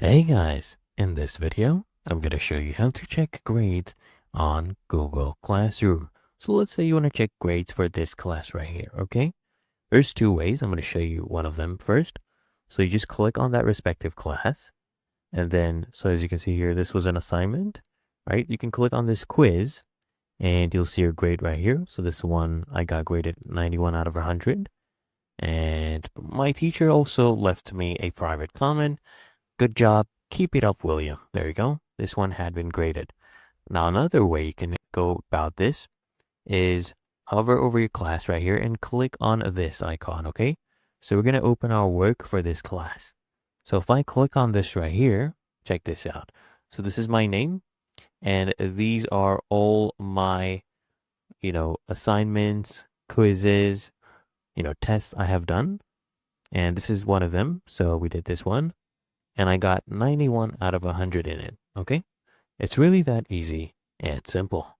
Hey guys, in this video, I'm going to show you how to check grades on Google Classroom. So let's say you want to check grades for this class right here, okay? There's two ways. I'm going to show you one of them first. So you just click on that respective class. And then, so as you can see here, this was an assignment, right? You can click on this quiz and you'll see your grade right here. So this one, I got graded 91 out of 100. And my teacher also left me a private comment. Good job. Keep it up, William. There you go. This one had been graded. Now, another way you can go about this is hover over your class right here and click on this icon, okay? So we're going to open our work for this class. So if I click on this right here, check this out. So this is my name, and these are all my, assignments, quizzes, tests I have done. And this is one of them. So we did this one. And I got 91 out of 100 in it, okay? It's really that easy and simple.